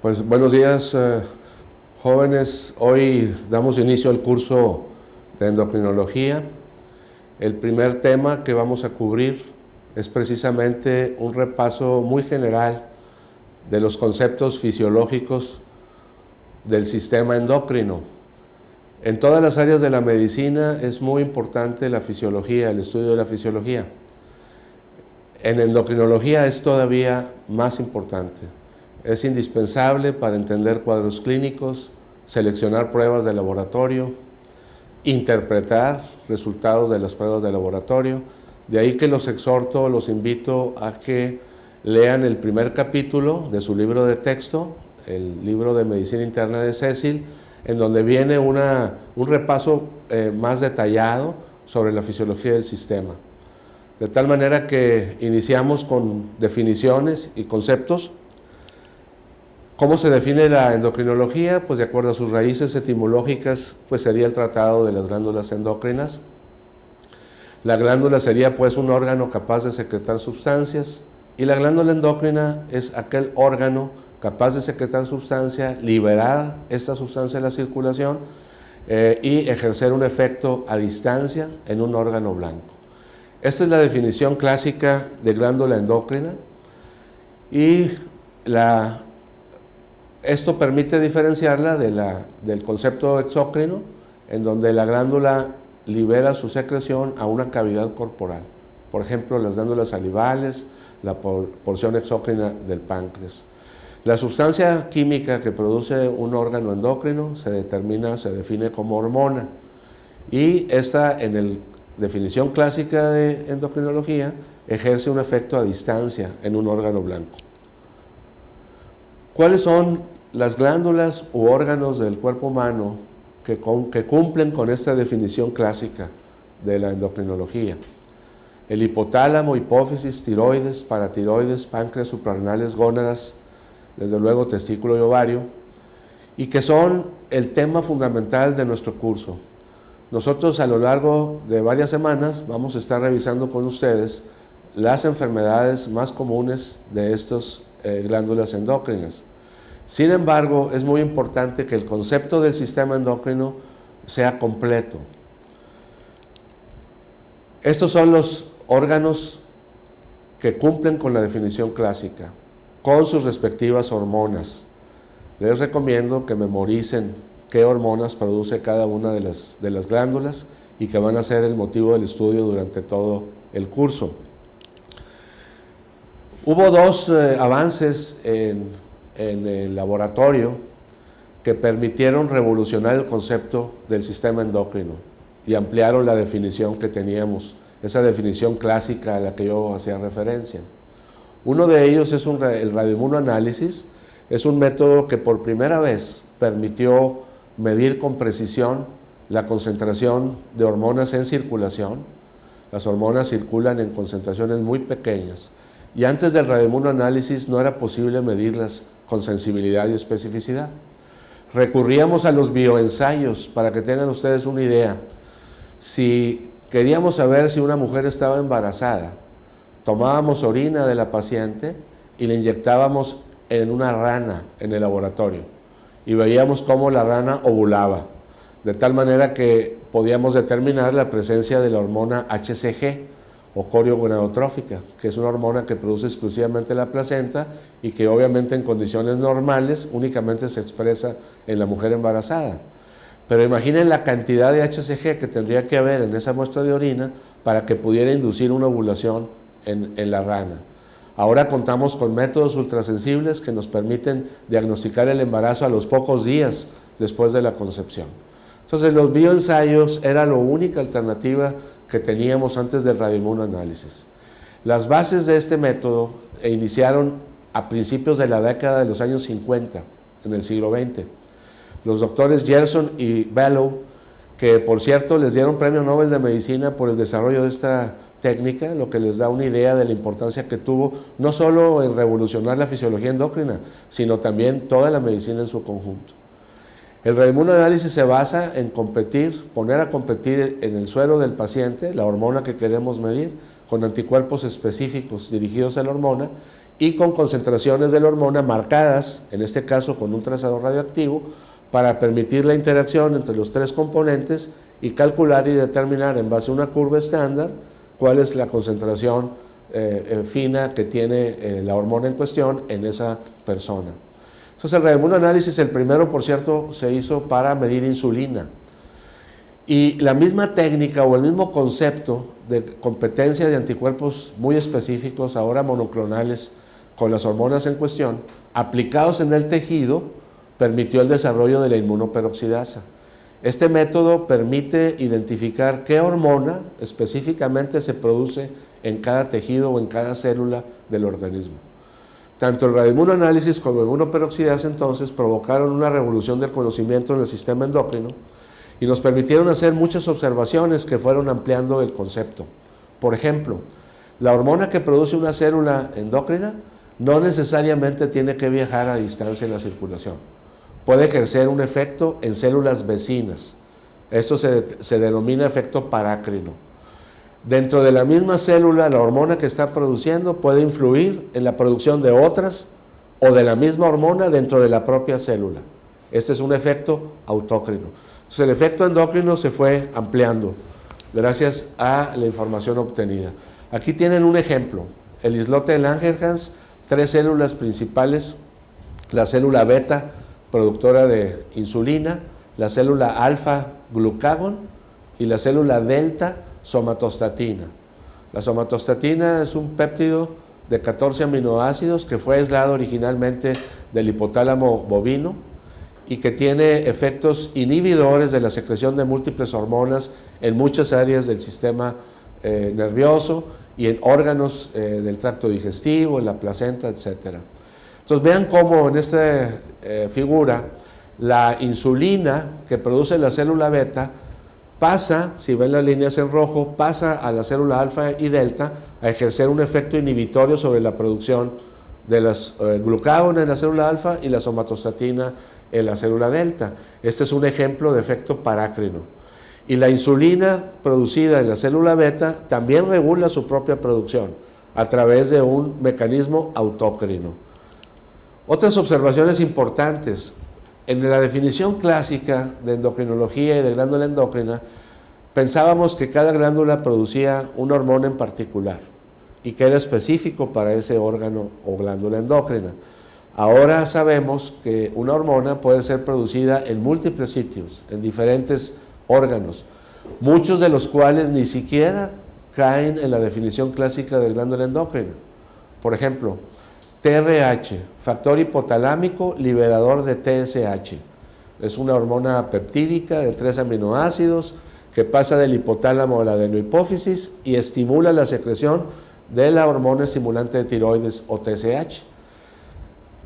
Pues buenos días, jóvenes. Hoy damos inicio al curso de endocrinología. El primer tema que vamos a cubrir es precisamente un repaso muy general de los conceptos fisiológicos del sistema endocrino. En todas las áreas de la medicina es muy importante la fisiología, el estudio de la fisiología. En endocrinología es todavía más importante. Es indispensable para entender cuadros clínicos, seleccionar pruebas de laboratorio, interpretar resultados de las pruebas de laboratorio. De ahí que los exhorto, los invito a que lean el primer capítulo de su libro de texto, el libro de Medicina Interna de Cecil, en donde viene un repaso más detallado sobre la fisiología del sistema. De tal manera que iniciamos con definiciones y conceptos. ¿Cómo se define la endocrinología? Pues de acuerdo a sus raíces etimológicas, pues sería el tratado de las glándulas endocrinas. La glándula sería pues un órgano capaz de secretar sustancias, y la glándula endocrina es aquel órgano capaz de secretar sustancia, liberar esta sustancia en la circulación y ejercer un efecto a distancia en un órgano blanco. Esta es la definición clásica de glándula endocrina, y esto permite diferenciarla del concepto exócrino, en donde la glándula libera su secreción a una cavidad corporal. Por ejemplo, las glándulas salivales, la porción exócrina del páncreas. La sustancia química que produce un órgano endocrino se define como hormona, y esta, en la definición clásica de endocrinología, ejerce un efecto a distancia en un órgano blanco. ¿Cuáles son las glándulas u órganos del cuerpo humano que cumplen con esta definición clásica de la endocrinología? El hipotálamo, hipófisis, tiroides, paratiroides, páncreas, suprarrenales, gónadas, desde luego testículo y ovario, y que son el tema fundamental de nuestro curso. Nosotros a lo largo de varias semanas vamos a estar revisando con ustedes las enfermedades más comunes de estas glándulas endócrinas. Sin embargo, es muy importante que el concepto del sistema endocrino sea completo. Estos son los órganos que cumplen con la definición clásica, con sus respectivas hormonas. Les recomiendo que memoricen qué hormonas produce cada una de las glándulas, y que van a ser el motivo del estudio durante todo el curso. Hubo dos avances en el laboratorio que permitieron revolucionar el concepto del sistema endocrino y ampliaron la definición que teníamos, esa definición clásica a la que yo hacía referencia. Uno de ellos es el radioinmunoanálisis. Es un método que por primera vez permitió medir con precisión la concentración de hormonas en circulación. Las hormonas circulan en concentraciones muy pequeñas, y antes del radioinmunoanálisis no era posible medirlas con sensibilidad y especificidad. Recurríamos a los bioensayos. Para que tengan ustedes una idea, si queríamos saber si una mujer estaba embarazada, tomábamos orina de la paciente y la inyectábamos en una rana en el laboratorio, y veíamos cómo la rana ovulaba, de tal manera que podíamos determinar la presencia de la hormona HCG, o coriogonadotrófica, que es una hormona que produce exclusivamente la placenta y que obviamente en condiciones normales únicamente se expresa en la mujer embarazada. Pero imaginen la cantidad de HCG que tendría que haber en esa muestra de orina para que pudiera inducir una ovulación en la rana. Ahora contamos con métodos ultrasensibles que nos permiten diagnosticar el embarazo a los pocos días después de la concepción. Entonces los bioensayos era la única alternativa que teníamos antes del radioinmunoanálisis. Las bases de este método iniciaron a principios de la década de los años 50, en el siglo XX. Los doctores Gerson y Bellow, que por cierto les dieron premio Nobel de Medicina por el desarrollo de esta técnica, lo que les da una idea de la importancia que tuvo, no solo en revolucionar la fisiología endocrina, sino también toda la medicina en su conjunto. El radioinmunoanálisis se basa en poner a competir en el suero del paciente la hormona que queremos medir con anticuerpos específicos dirigidos a la hormona, y con concentraciones de la hormona marcadas, en este caso con un trazador radioactivo, para permitir la interacción entre los tres componentes y calcular y determinar en base a una curva estándar cuál es la concentración fina que tiene la hormona en cuestión en esa persona. Entonces el radioinmunoanálisis, el primero por cierto, se hizo para medir insulina. Y la misma técnica o el mismo concepto de competencia de anticuerpos muy específicos, ahora monoclonales, con las hormonas en cuestión, aplicados en el tejido, permitió el desarrollo de la inmunoperoxidasa. Este método permite identificar qué hormona específicamente se produce en cada tejido o en cada célula del organismo. Tanto el radioinmunoanálisis como la inmunoperoxidasa entonces provocaron una revolución del conocimiento en el sistema endocrino y nos permitieron hacer muchas observaciones que fueron ampliando el concepto. Por ejemplo, la hormona que produce una célula endocrina no necesariamente tiene que viajar a distancia en la circulación. Puede ejercer un efecto en células vecinas. Eso se denomina efecto parácrino. Dentro de la misma célula, la hormona que está produciendo puede influir en la producción de otras o de la misma hormona dentro de la propia célula. Este es un efecto autócrino. Entonces, el efecto endocrino se fue ampliando gracias a la información obtenida. Aquí tienen un ejemplo. El islote de Langerhans, 3 células principales, la célula beta, productora de insulina, la célula alfa, glucagón, y la célula delta, somatostatina. La somatostatina es un péptido de 14 aminoácidos que fue aislado originalmente del hipotálamo bovino y que tiene efectos inhibidores de la secreción de múltiples hormonas en muchas áreas del sistema nervioso y en órganos del tracto digestivo, en la placenta, etc. Entonces vean cómo en esta figura la insulina que produce la célula beta pasa, si ven las líneas en rojo, pasa a la célula alfa y delta a ejercer un efecto inhibitorio sobre la producción de las glucagón en la célula alfa y la somatostatina en la célula delta. Este es un ejemplo de efecto parácrino. Y la insulina producida en la célula beta también regula su propia producción a través de un mecanismo autócrino. Otras observaciones importantes. En la definición clásica de endocrinología y de glándula endocrina, pensábamos que cada glándula producía una hormona en particular y que era específico para ese órgano o glándula endocrina. Ahora sabemos que una hormona puede ser producida en múltiples sitios, en diferentes órganos, muchos de los cuales ni siquiera caen en la definición clásica de glándula endocrina. Por ejemplo, TRH, factor hipotalámico liberador de TSH. Es una hormona peptídica de 3 aminoácidos que pasa del hipotálamo a la adenohipófisis y estimula la secreción de la hormona estimulante de tiroides o TSH.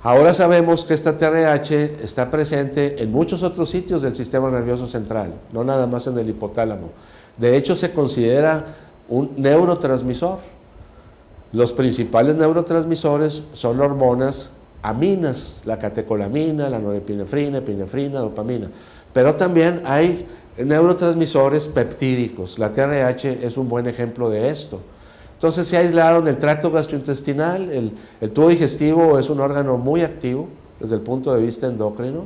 Ahora sabemos que esta TRH está presente en muchos otros sitios del sistema nervioso central, no nada más en el hipotálamo. De hecho, se considera un neurotransmisor. Los principales neurotransmisores son hormonas aminas, la catecolamina, la norepinefrina, epinefrina, dopamina. Pero también hay neurotransmisores peptídicos. La TRH es un buen ejemplo de esto. Entonces se ha aislado en el tracto gastrointestinal. El tubo digestivo es un órgano muy activo desde el punto de vista endocrino.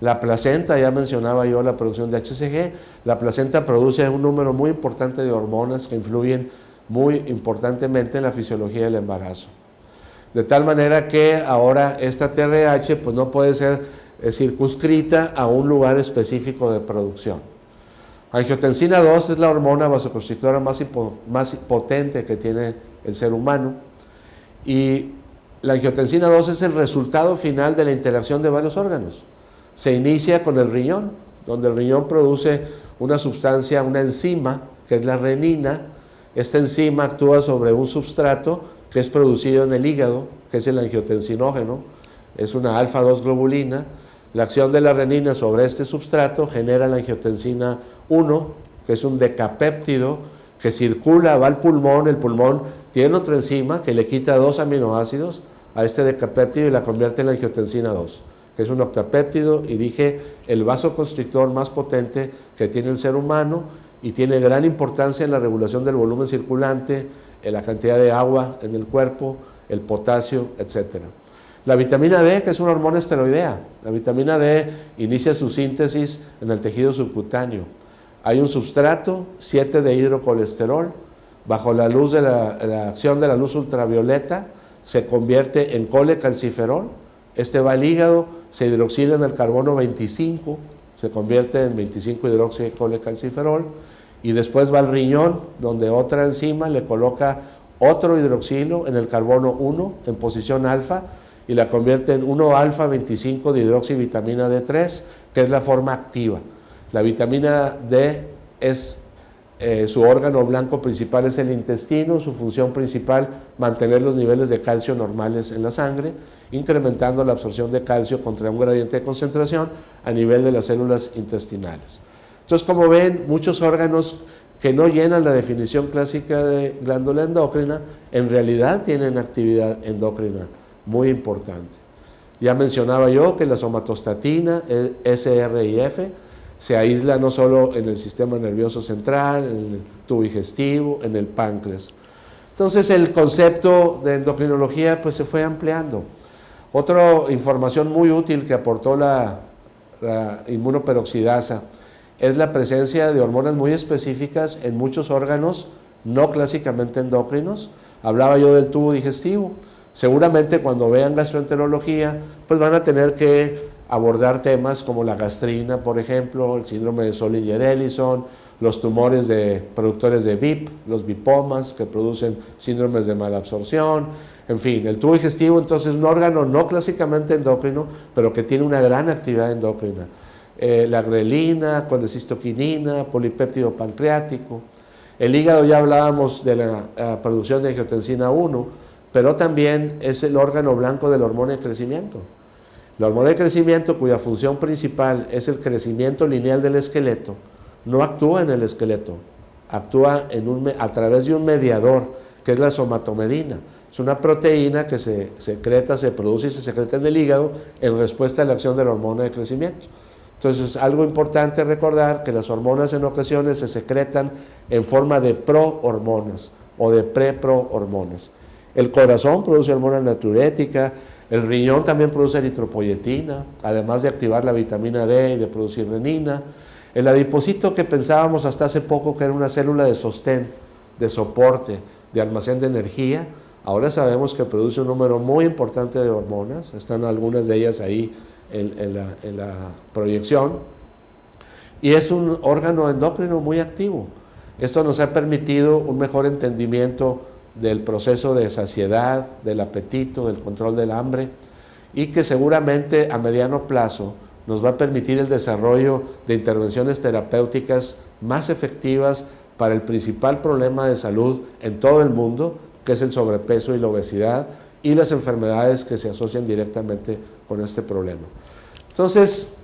La placenta, ya mencionaba yo la producción de HCG. La placenta produce un número muy importante de hormonas que influyen muy importantemente en la fisiología del embarazo. De tal manera que ahora esta TRH pues no puede ser circunscrita a un lugar específico de producción. Angiotensina 2 es la hormona vasoconstrictora más potente que tiene el ser humano y la angiotensina 2 es el resultado final de la interacción de varios órganos. Se inicia con el riñón, donde el riñón produce una sustancia, una enzima, que es la renina. Esta enzima actúa sobre un substrato que es producido en el hígado, que es el angiotensinógeno, es una alfa-2 globulina. La acción de la renina sobre este substrato genera la angiotensina 1, que es un decapéptido que circula, va al pulmón, el pulmón tiene otra enzima que le quita 2 aminoácidos a este decapéptido y la convierte en la angiotensina 2, que es un octapéptido, y dije, el vasoconstrictor más potente que tiene el ser humano, y tiene gran importancia en la regulación del volumen circulante, en la cantidad de agua en el cuerpo, el potasio, etc. La vitamina D, que es una hormona esteroidea, la vitamina D inicia su síntesis en el tejido subcutáneo. Hay un substrato, 7-dehidrocolesterol, bajo la luz de la acción de la luz ultravioleta, se convierte en colecalciferol. Este va al hígado, se hidroxila en el carbono 25, se convierte en 25-hidroxicolecalciferol, y después va al riñón, donde otra enzima le coloca otro hidroxilo en el carbono 1 en posición alfa y la convierte en 1-alfa-25 de hidroxivitamina D3, que es la forma activa. La vitamina D es su órgano blanco principal es el intestino, su función principal mantener los niveles de calcio normales en la sangre, incrementando la absorción de calcio contra un gradiente de concentración a nivel de las células intestinales. Entonces, como ven, muchos órganos que no llenan la definición clásica de glándula endocrina, en realidad tienen actividad endocrina muy importante. Ya mencionaba yo que la somatostatina, SRIF, se aísla no solo en el sistema nervioso central, en el tubo digestivo, en el páncreas. Entonces el concepto de endocrinología pues se fue ampliando. Otra información muy útil que aportó la inmunoperoxidasa es la presencia de hormonas muy específicas en muchos órganos no clásicamente endocrinos. Hablaba yo del tubo digestivo. Seguramente cuando vean gastroenterología pues van a tener que abordar temas como la gastrina, por ejemplo, el síndrome de Zollinger-Ellison, los tumores productores de VIP, los bipomas que producen síndromes de malabsorción, en fin, el tubo digestivo entonces es un órgano no clásicamente endocrino, pero que tiene una gran actividad endocrina. La grelina, colecistoquinina, polipéptido pancreático. El hígado ya hablábamos de la producción de angiotensina 1, pero también es el órgano blanco de la hormona de crecimiento. La hormona de crecimiento, cuya función principal es el crecimiento lineal del esqueleto, no actúa en el esqueleto, actúa a través de un mediador, que es la somatomedina. Es una proteína que se produce y se secreta en el hígado en respuesta a la acción de la hormona de crecimiento. Entonces, es algo importante recordar que las hormonas en ocasiones se secretan en forma de prohormonas o de preprohormonas. El corazón produce hormona natriurética, el riñón también produce eritropoyetina, además de activar la vitamina D y de producir renina. El adipocito, que pensábamos hasta hace poco que era una célula de sostén, de soporte, de almacén de energía, ahora sabemos que produce un número muy importante de hormonas, están algunas de ellas ahí en la proyección, y es un órgano endocrino muy activo. Esto nos ha permitido un mejor entendimiento del proceso de saciedad, del apetito, del control del hambre, y que seguramente a mediano plazo nos va a permitir el desarrollo de intervenciones terapéuticas más efectivas para el principal problema de salud en todo el mundo, que es el sobrepeso y la obesidad, y las enfermedades que se asocian directamente con este problema. Entonces,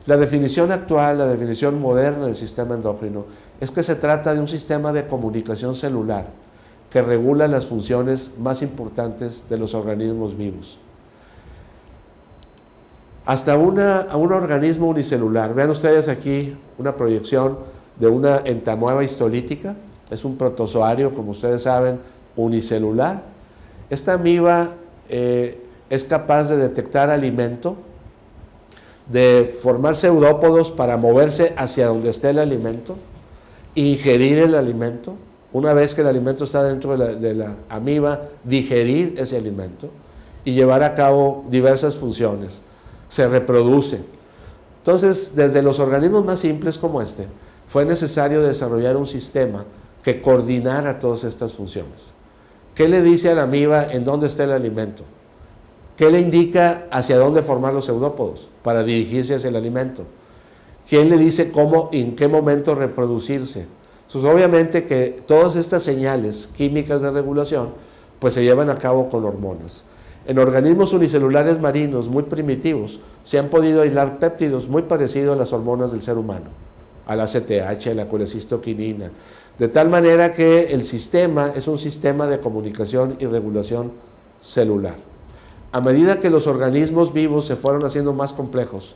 la definición actual, la definición moderna del sistema endocrino, es que se trata de un sistema de comunicación celular que regula las funciones más importantes de los organismos vivos. Hasta un organismo unicelular. Vean ustedes aquí una proyección de una entamoeba histolítica. Es un protozoario, como ustedes saben, unicelular. Esta amiba es capaz de detectar alimento, de formar pseudópodos para moverse hacia donde esté el alimento, ingerir el alimento. Una vez que el alimento está dentro de la amiba, digerir ese alimento y llevar a cabo diversas funciones. Se reproduce. Entonces, desde los organismos más simples como este, fue necesario desarrollar un sistema que coordinara todas estas funciones. ¿Qué le dice a la amiba en dónde está el alimento? ¿Qué le indica hacia dónde formar los pseudópodos para dirigirse hacia el alimento? ¿Quién le dice cómo y en qué momento reproducirse? Entonces, obviamente que todas estas señales químicas de regulación pues se llevan a cabo con hormonas. En organismos unicelulares marinos muy primitivos se han podido aislar péptidos muy parecidos a las hormonas del ser humano, a la ACTH, a la colecistoquinina, de tal manera que el sistema es un sistema de comunicación y regulación celular. A medida que los organismos vivos se fueron haciendo más complejos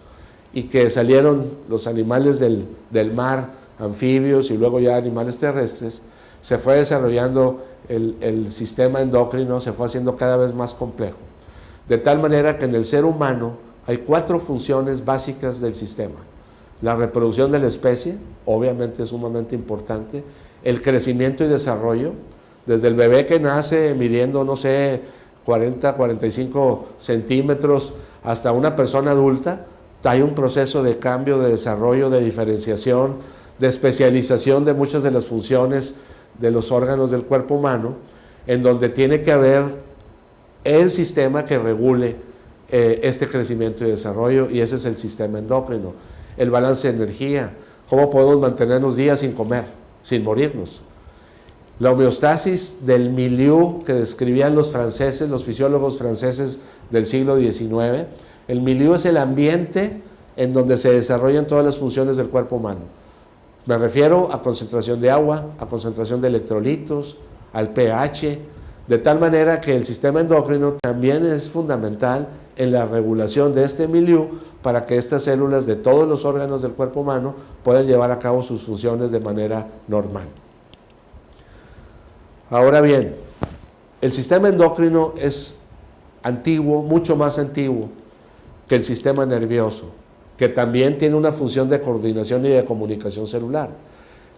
y que salieron los animales del mar, anfibios y luego ya animales terrestres, se fue desarrollando el sistema endocrino se fue haciendo cada vez más complejo. De tal manera que en el ser humano hay 4 funciones básicas del sistema. La reproducción de la especie, obviamente es sumamente importante. El crecimiento y desarrollo, desde el bebé que nace midiendo, no sé, 40, 45 centímetros, hasta una persona adulta, hay un proceso de cambio, de desarrollo, de diferenciación, de especialización de muchas de las funciones de los órganos del cuerpo humano, en donde tiene que haber el sistema que regule este crecimiento y desarrollo, y ese es el sistema endocrino. El balance de energía, cómo podemos mantenernos días sin comer, sin morirnos. La homeostasis del milieu que describían los franceses, los fisiólogos franceses del siglo XIX. El milieu es el ambiente en donde se desarrollan todas las funciones del cuerpo humano. Me refiero a concentración de agua, a concentración de electrolitos, al pH, de tal manera que el sistema endocrino también es fundamental en la regulación de este milieu para que estas células de todos los órganos del cuerpo humano puedan llevar a cabo sus funciones de manera normal. Ahora bien, el sistema endocrino es antiguo, mucho más antiguo que el sistema nervioso, que también tiene una función de coordinación y de comunicación celular.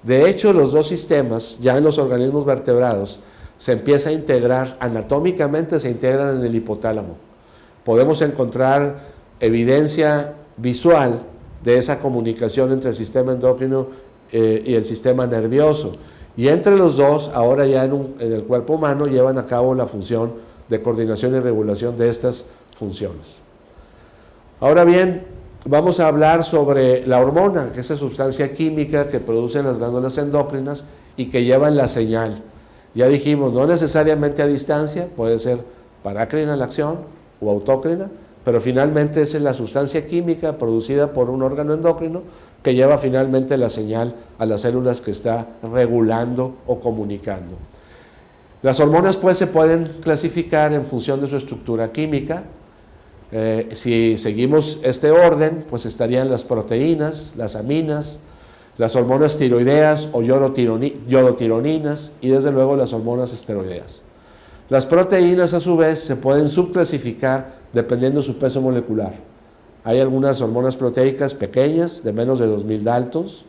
De hecho, los dos sistemas, ya en los organismos vertebrados, se empieza a integrar, anatómicamente se integran en el hipotálamo. Podemos encontrar evidencia visual de esa comunicación entre el sistema endocrino y el sistema nervioso. Y entre los dos, ahora ya en el cuerpo humano, llevan a cabo la función de coordinación y regulación de estas funciones. Ahora bien, vamos a hablar sobre la hormona, que es esa sustancia química que producen las glándulas endocrinas y que llevan la señal. Ya dijimos, no necesariamente a distancia, puede ser parácrina la acción o autócrina, pero finalmente esa es la sustancia química producida por un órgano endocrino que lleva finalmente la señal a las células que está regulando o comunicando. Las hormonas pues se pueden clasificar en función de su estructura química. Si seguimos este orden, pues estarían las proteínas, las aminas, las hormonas tiroideas o yodotironinas y desde luego las hormonas esteroideas. Las proteínas a su vez se pueden subclasificar dependiendo de su peso molecular. Hay algunas hormonas proteicas pequeñas de menos de 2000 daltons,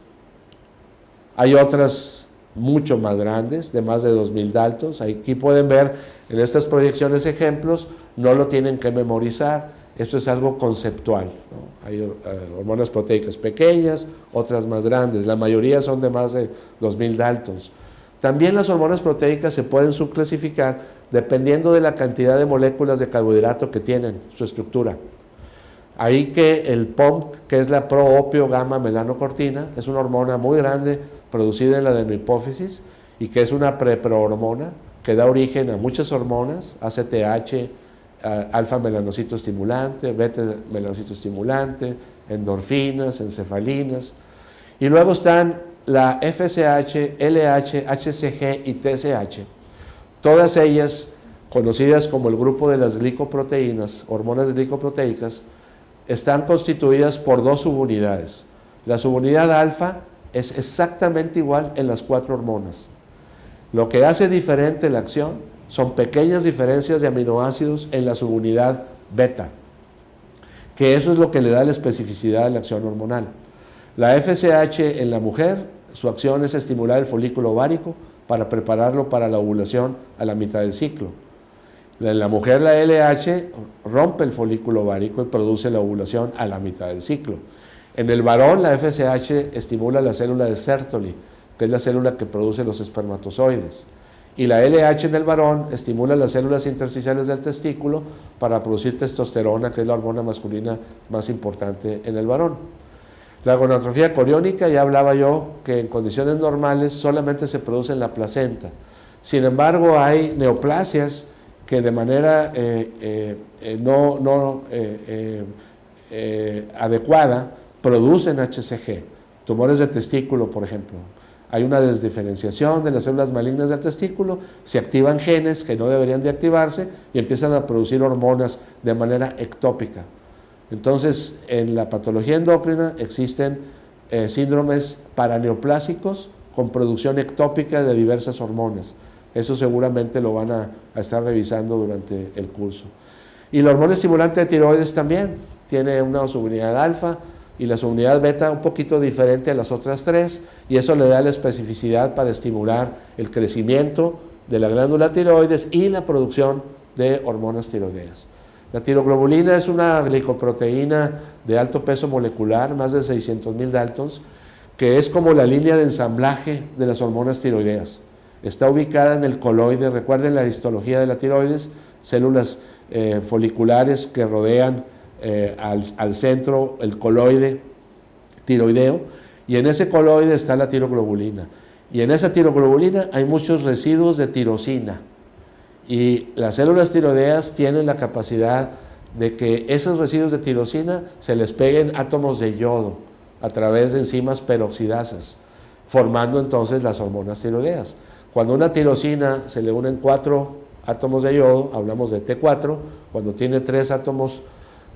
hay otras mucho más grandes de más de 2000 daltons. Aquí pueden ver en estas proyecciones ejemplos, no lo tienen que memorizar, esto es algo conceptual, ¿no? Hay hormonas proteicas pequeñas, otras más grandes, la mayoría son de más de 2000 daltons. También las hormonas proteicas se pueden subclasificar dependiendo de la cantidad de moléculas de carbohidrato que tienen, su estructura. Ahí que el POMC, que es la proopio gamma melanocortina, es una hormona muy grande producida en la adenohipófisis y que es una preprohormona que da origen a muchas hormonas, ACTH, alfa melanocito estimulante, beta melanocito estimulante, endorfinas, encefalinas. Y luego están la FSH, LH, HCG y TSH, todas ellas conocidas como el grupo de las glicoproteínas, hormonas glicoproteicas, están constituidas por dos subunidades. La subunidad alfa es exactamente igual en las 4 hormonas. Lo que hace diferente la acción son pequeñas diferencias de aminoácidos en la subunidad beta, que eso es lo que le da la especificidad a la acción hormonal. La FSH en la mujer, su acción es estimular el folículo ovárico para prepararlo para la ovulación a la mitad del ciclo. En la mujer la LH rompe el folículo ovárico y produce la ovulación a la mitad del ciclo. En el varón la FSH estimula la célula de Sertoli, que es la célula que produce los espermatozoides. Y la LH en el varón estimula las células intersticiales del testículo para producir testosterona, que es la hormona masculina más importante en el varón. La gonadotrofía coriónica, ya hablaba yo que en condiciones normales solamente se produce en la placenta. Sin embargo, hay neoplasias que de manera adecuada producen HCG, tumores de testículo, por ejemplo. Hay una desdiferenciación de las células malignas del testículo, se activan genes que no deberían de activarse y empiezan a producir hormonas de manera ectópica. Entonces, en la patología endocrina existen síndromes paraneoplásicos con producción ectópica de diversas hormonas. Eso seguramente lo van a estar revisando durante el curso. Y la hormona estimulante de tiroides también tiene una subunidad alfa y la subunidad beta un poquito diferente a las otras tres, y eso le da la especificidad para estimular el crecimiento de la glándula tiroides y la producción de hormonas tiroideas. La tiroglobulina es una glicoproteína de alto peso molecular, más de 600.000 Daltons, que es como la línea de ensamblaje de las hormonas tiroideas. Está ubicada en el coloide. Recuerden la histología de la tiroides, células foliculares que rodean al centro el coloide tiroideo, y en ese coloide está la tiroglobulina, y en esa tiroglobulina hay muchos residuos de tirosina, y las células tiroideas tienen la capacidad de que esos residuos de tirosina se les peguen átomos de yodo a través de enzimas peroxidasas, formando entonces las hormonas tiroideas. Cuando una tirosina se le unen 4 átomos de yodo, hablamos de T4, cuando tiene 3 átomos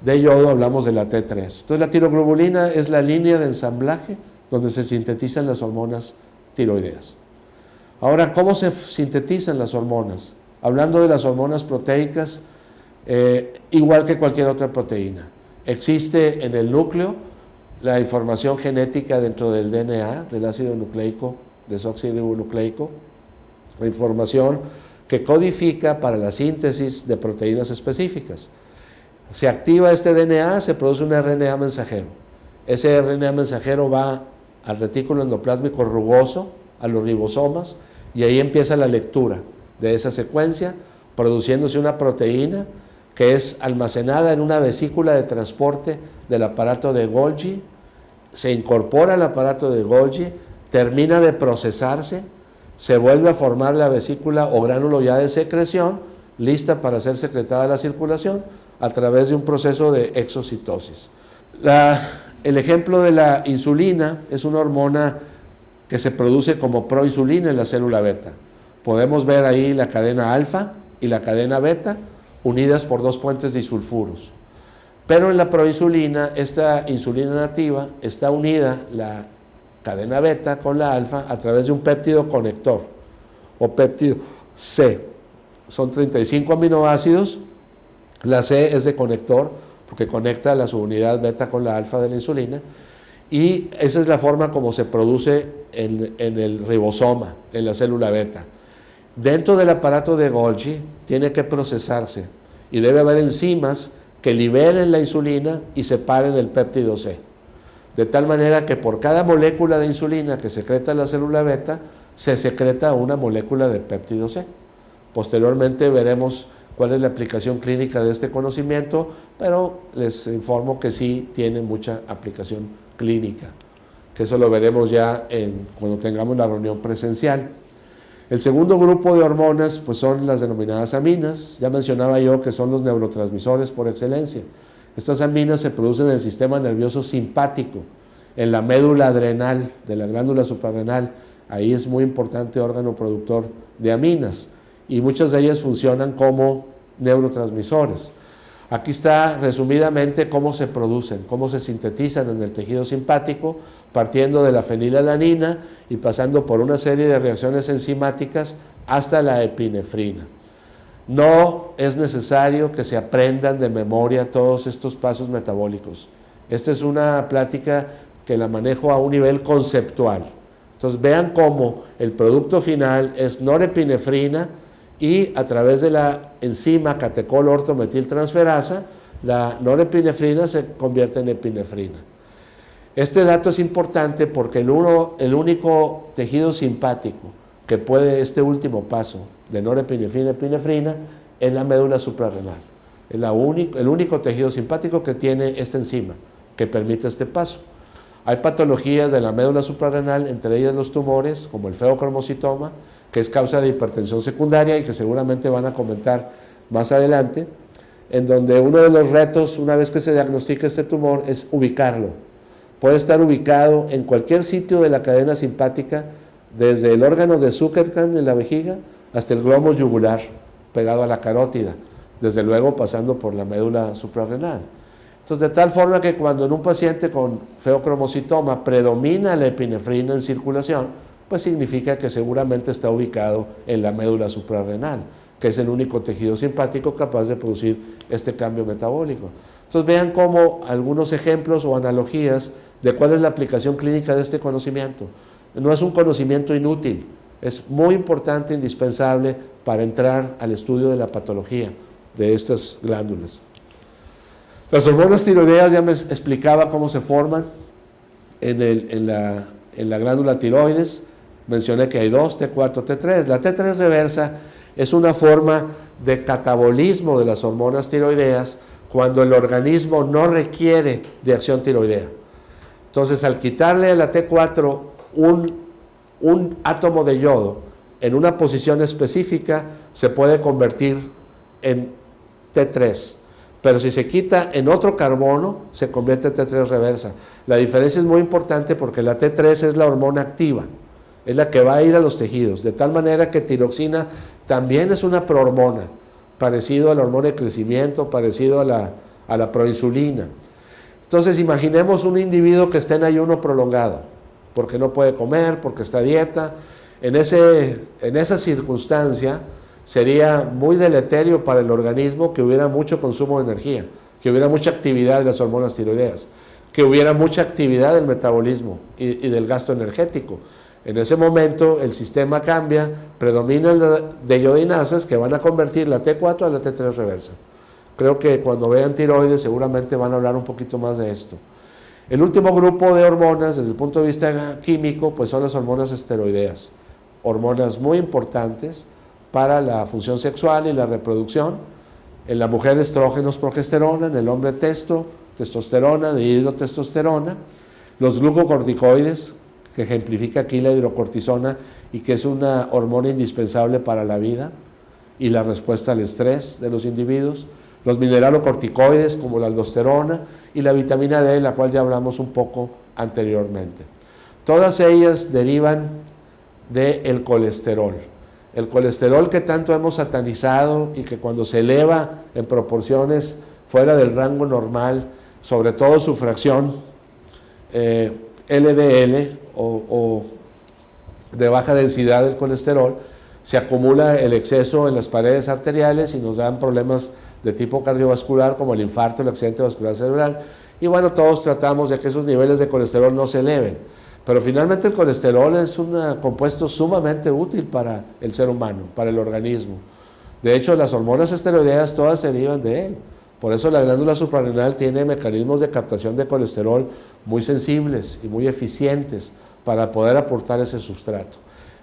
de yodo, hablamos de la T3. Entonces la tiroglobulina es la línea de ensamblaje donde se sintetizan las hormonas tiroideas. Ahora, ¿cómo se sintetizan las hormonas? Hablando de las hormonas proteicas, igual que cualquier otra proteína. Existe en el núcleo la información genética dentro del DNA, del ácido nucleico, desoxirribonucleico, la información que codifica para la síntesis de proteínas específicas. Se activa este DNA, se produce un RNA mensajero. Ese RNA mensajero va al retículo endoplásmico rugoso, a los ribosomas, y ahí empieza la lectura de esa secuencia, produciéndose una proteína que es almacenada en una vesícula de transporte del aparato de Golgi, se incorpora al aparato de Golgi, termina de procesarse, se vuelve a formar la vesícula o gránulo ya de secreción, lista para ser secretada a la circulación a través de un proceso de exocitosis. El ejemplo de la insulina es una hormona que se produce como proinsulina en la célula beta. Podemos ver ahí la cadena alfa y la cadena beta unidas por 2 puentes disulfuros. Pero en la proinsulina, esta insulina nativa, está unida la cadena beta con la alfa a través de un péptido conector o péptido C. Son 35 aminoácidos. La C es de conector porque conecta la subunidad beta con la alfa de la insulina, y esa es la forma como se produce en el ribosoma, en la célula beta. Dentro del aparato de Golgi tiene que procesarse y debe haber enzimas que liberen la insulina y separen el péptido C. De tal manera que por cada molécula de insulina que secreta la célula beta, se secreta una molécula de péptido C. Posteriormente veremos cuál es la aplicación clínica de este conocimiento, pero les informo que sí tiene mucha aplicación clínica, que eso lo veremos ya cuando tengamos la reunión presencial. El segundo grupo de hormonas pues son las denominadas aminas. Ya mencionaba yo que son los neurotransmisores por excelencia. Estas aminas se producen en el sistema nervioso simpático, en la médula adrenal de la glándula suprarrenal. Ahí es muy importante órgano productor de aminas, y muchas de ellas funcionan como neurotransmisores. Aquí está resumidamente cómo se producen, cómo se sintetizan en el tejido simpático, partiendo de la fenilalanina y pasando por una serie de reacciones enzimáticas hasta la epinefrina. No es necesario que se aprendan de memoria todos estos pasos metabólicos. Esta es una plática que la manejo a un nivel conceptual. Entonces vean cómo el producto final es norepinefrina, y a través de la enzima catecol-ortometiltransferasa, la norepinefrina se convierte en epinefrina. Este dato es importante porque el único tejido simpático que puede este último paso de norepinefrina a epinefrina es la médula suprarrenal. Es el único tejido simpático que tiene esta enzima que permite este paso. Hay patologías de la médula suprarrenal, entre ellas los tumores, como el feocromocitoma, que es causa de hipertensión secundaria y que seguramente van a comentar más adelante, en donde uno de los retos, una vez que se diagnostica este tumor, es ubicarlo. Puede estar ubicado en cualquier sitio de la cadena simpática, desde el órgano de Zuckerman en la vejiga hasta el glomus yugular, pegado a la carótida, desde luego pasando por la médula suprarrenal. Entonces, de tal forma que cuando en un paciente con feocromocitoma predomina la epinefrina en circulación, pues significa que seguramente está ubicado en la médula suprarrenal, que es el único tejido simpático capaz de producir este cambio metabólico. Entonces vean cómo algunos ejemplos o analogías de cuál es la aplicación clínica de este conocimiento. No es un conocimiento inútil, es muy importante, indispensable para entrar al estudio de la patología de estas glándulas. Las hormonas tiroideas ya me explicaba cómo se forman en la glándula tiroides. Mencioné que hay dos, T4, T3. La T3 reversa es una forma de catabolismo de las hormonas tiroideas cuando el organismo no requiere de acción tiroidea. Entonces, al quitarle a la T4 un átomo de yodo en una posición específica, se puede convertir en T3. Pero si se quita en otro carbono, se convierte en T3 reversa. La diferencia es muy importante porque la T3 es la hormona activa, es la que va a ir a los tejidos, de tal manera que tiroxina también es una prohormona, parecido a la hormona de crecimiento, parecido a la proinsulina. Entonces imaginemos un individuo que está en ayuno prolongado, porque no puede comer, porque está a dieta. En esa circunstancia sería muy deleterio para el organismo que hubiera mucho consumo de energía, que hubiera mucha actividad de las hormonas tiroideas, que hubiera mucha actividad del metabolismo y del gasto energético. En ese momento el sistema cambia, predominan deyodinasas que van a convertir la T4 a la T3 reversa. Creo que cuando vean tiroides seguramente van a hablar un poquito más de esto. El último grupo de hormonas desde el punto de vista químico pues son las hormonas esteroideas, hormonas muy importantes para la función sexual y la reproducción. En la mujer estrógenos, progesterona, en el hombre testosterona, dihidrotestosterona, los glucocorticoides, que ejemplifica aquí la hidrocortisona y que es una hormona indispensable para la vida y la respuesta al estrés de los individuos, los mineralocorticoides como la aldosterona y la vitamina D, de la cual ya hablamos un poco anteriormente. Todas ellas derivan del colesterol. El colesterol que tanto hemos satanizado y que cuando se eleva en proporciones fuera del rango normal, sobre todo su fracción LDL o de baja densidad del colesterol, se acumula el exceso en las paredes arteriales y nos dan problemas de tipo cardiovascular como el infarto, el accidente vascular cerebral. Y bueno, todos tratamos de que esos niveles de colesterol no se eleven. Pero finalmente el colesterol es un compuesto sumamente útil para el ser humano, para el organismo. De hecho, las hormonas esteroideas todas se derivan de él. Por eso la glándula suprarrenal tiene mecanismos de captación de colesterol muy sensibles y muy eficientes para poder aportar ese sustrato.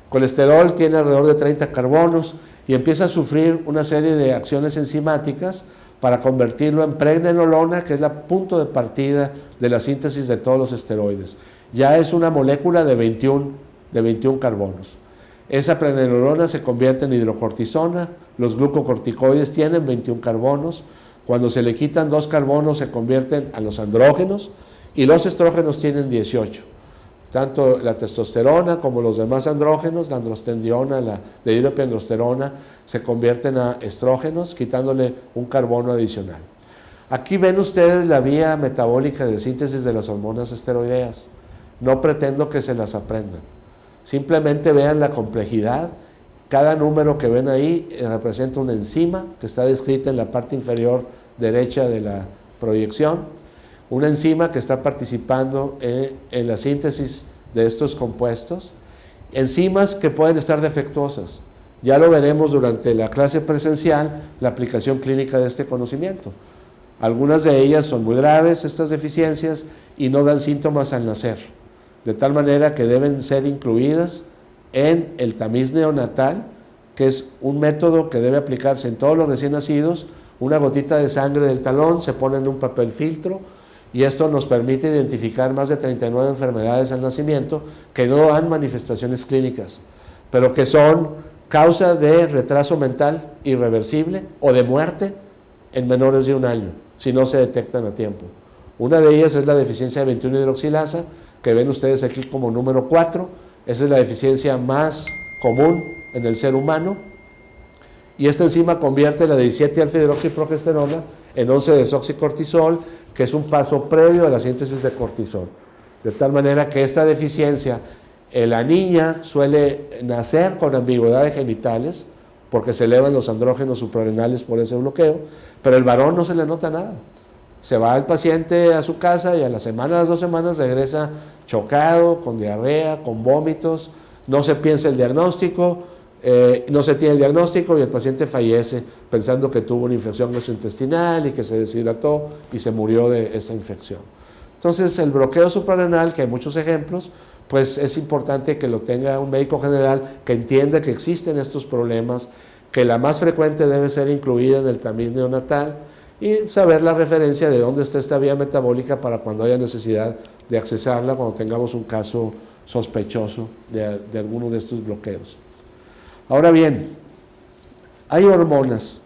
El colesterol tiene alrededor de 30 carbonos y empieza a sufrir una serie de acciones enzimáticas para convertirlo en pregnenolona, que es el punto de partida de la síntesis de todos los esteroides. Ya es una molécula de 21 carbonos. Esa pregnenolona se convierte en hidrocortisona, los glucocorticoides tienen 21 carbonos, cuando se le quitan 2 carbonos se convierten a los andrógenos y los estrógenos tienen 18. Tanto la testosterona como los demás andrógenos, la androstendiona, la dihidroepiandrosterona, se convierten a estrógenos, quitándole un carbono adicional. Aquí ven ustedes la vía metabólica de síntesis de las hormonas esteroideas. No pretendo que se las aprendan. Simplemente vean la complejidad. Cada número que ven ahí representa una enzima que está descrita en la parte inferior derecha de la proyección. Una enzima que está participando en la síntesis de estos compuestos. Enzimas que pueden estar defectuosas. Ya lo veremos durante la clase presencial, la aplicación clínica de este conocimiento. Algunas de ellas son muy graves, estas deficiencias, y no dan síntomas al nacer. De tal manera que deben ser incluidas en el tamiz neonatal, que es un método que debe aplicarse en todos los recién nacidos. Una gotita de sangre del talón se pone en un papel filtro y esto nos permite identificar más de 39 enfermedades al nacimiento que no dan manifestaciones clínicas, pero que son causa de retraso mental irreversible o de muerte en menores de 1 año, si no se detectan a tiempo. Una de ellas es la deficiencia de 21-hidroxilasa, que ven ustedes aquí como número 4. Esa es la deficiencia más común en el ser humano. Y esta enzima convierte la 17-alfa-hidroxiprogesterona en 11-desoxicortisol, que es un paso previo a la síntesis de cortisol. De tal manera que esta deficiencia La niña suele nacer con ambigüedad de genitales, porque se elevan los andrógenos suprarrenales por ese bloqueo, pero el varón no se le nota nada. Se va el paciente a su casa y a la semana, a las 2 semanas, regresa chocado, con diarrea, con vómitos, no se piensa el diagnóstico, no se tiene el diagnóstico y el paciente fallece pensando que tuvo una infección gastrointestinal y que se deshidrató y se murió de esa infección. Entonces, el bloqueo suprarrenal, que hay muchos ejemplos, pues es importante que lo tenga un médico general que entienda que existen estos problemas, que la más frecuente debe ser incluida en el tamiz neonatal y saber la referencia de dónde está esta vía metabólica para cuando haya necesidad de accesarla, cuando tengamos un caso sospechoso de alguno de estos bloqueos. Ahora bien, hay hormonas